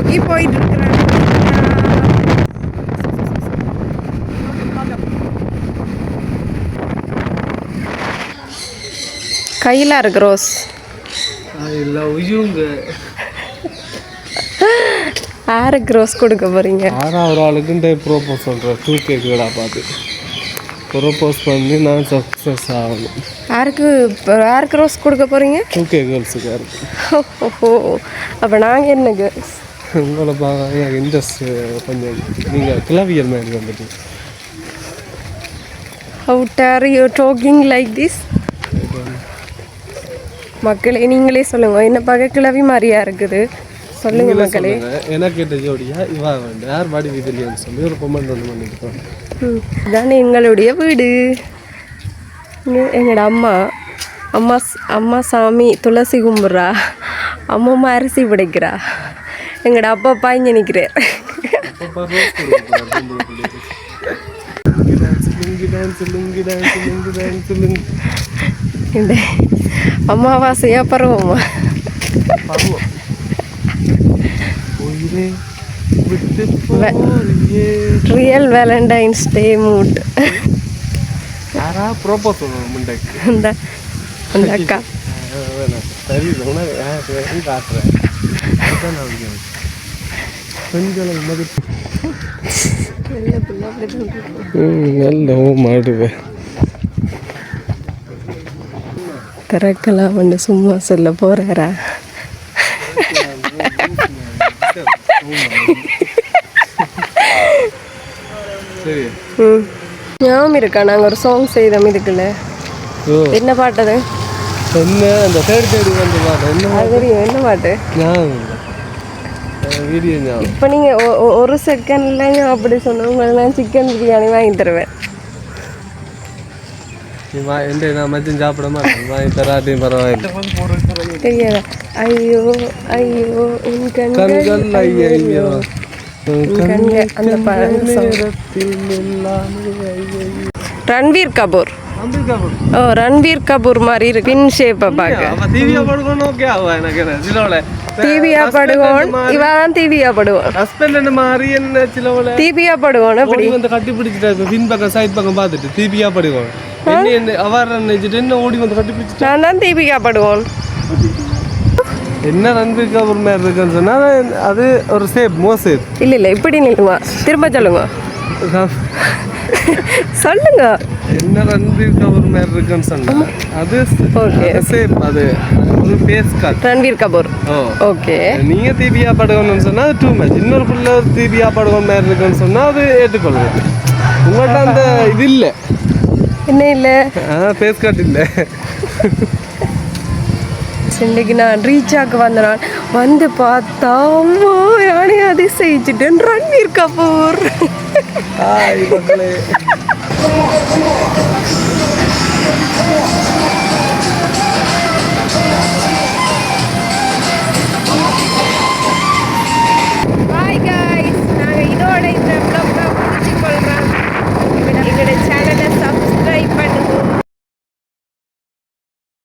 நோக்கி போயிட்டு இருக்கிறேன். கையில் இருக்கு ரோஸ். யாருக்கு ரோஸ் கொடுக்க போறீங்க? ஒரு ஆளுக்கு ப்ரோபோஸ் பண்ணுறேன். 2 கேக்குடா பார்த்து ப்ரோபோஸ் பண்ணி நான் சக்ஸஸ் ஆகணும். யாருக்கு ரோஸ் கொடுக்க போறீங்க? 2K கேர்ள்ஸுக்கு. ஓஹோ, அப்போ நாங்கள் என்ன கேர்ள்ஸ்? உங்களை பார்க்க எனக்கு இன்ட்ரெஸ்ட் கொஞ்சம். நீங்கள் கிளவியல் மாதிரி வந்துட்டு. How dare you talking like this? மக்களே நீங்களே சொல்லுங்க, என்ன பார்க்க கிளவி மாதிரியா இருக்குது சொல்லுங்க மக்களே. என்ன கேட்ட ஜோடியா இவா வந்து யார் பாடி வீதியிலேன்னு சொல்லி ஒரு கமெண்ட் ஒன்று பண்ணியிருக்கோம். இதானே எங்களுடைய வீடு. எங்களோட அம்மா அம்மா அம்மா சாமி துளசி கும்பிட்றா, அம்மா அரிசி பிடிக்கிறா, எங்களோட அப்பா இங்கே நிற்கிறார். அமாவாசையா பருவமா? ரியல் வேலண்டைன்ஸ் டே மூட். ப்ரோபோஸ் அந்த அக்கா சரி காட்டுறேன். நல்ல மாடுவேன் திறக்கலாம் வந்து சும்மா சொல்ல போறாரா? ஞாபகம் இருக்கா நாங்கள் ஒரு சாங் செய்தோம் இதுக்குள்ள? என்ன பாட்டு அது? என்ன அந்த தேடி வந்து பாட்டு என்ன தெரியும்? என்ன பாட்டு? இப்போ நீங்கள் ஒரு செகண்ட்ல அப்படி சொன்னவங்க நான் சிக்கன் பிரியாணி வாங்கி தருவேன். நான் மதியம் சாப்பிட மாட்டேன், வாங்கி தராட்டையும் பரவாயில்லை. தெரியாதா? ஐயோ ஐயோ உன் கண்கள் ஐயோ அந்த ரன்வீர் கபூர். ஓ ரன்வீர் கபூர் மாதிரி இருக்கு பின் ஷேப்பை பார்க்க. தீவியா படுவோம் இவன் தீவியா படுவோம். ஹஸ்பண்ட் என்ன மாதிரி என்ன சிலோல தீபியா படுவோம். அப்படி வந்து கட்டி பிடிச்சிட்டு பின் பக்கம் சைட் பக்கம் பார்த்துட்டு தீபியா படுவோம். அவர் என்ன ஓடி வந்து கட்டி பிடிச்சிட்டு நான் தான் தீபிகா படுவோம். என்ன ரன்வீர் கபூர் மாதிரி இருக்குன்னு சொன்னா அது ஒரு சேப் மோசேப். இல்லை இப்படி நில்லுங்க, திரும்ப சொல்லுங்க சொல்லுங்க. என்ன ரன்வீர் கபூர் மாதிரி இருக்குன்னு சொன்னா அது சேப், அது ஒரு face cut Ranveer Kapoor. Okay, நீங்க தீபியா படுவோம்னு சொன்னா அது டூ மச். இன்னொரு பிள்ளை தீபியா படுவோம் மாதிரி இருக்குன்னு சொன்னா அது ஏற்றுக்கொள்ளுங்க. உங்கள்கிட்ட அந்த இது இல்லை. என்ன இல்லை? ஃபேஸ் கட் இல்லை. இன்றைக்கு நான் ரீச்சாக்கு வந்தேன், வந்து பார்த்தா அம்மா நானே அதிசயிச்சுட்டேன். ரன்வீர் கபூர்.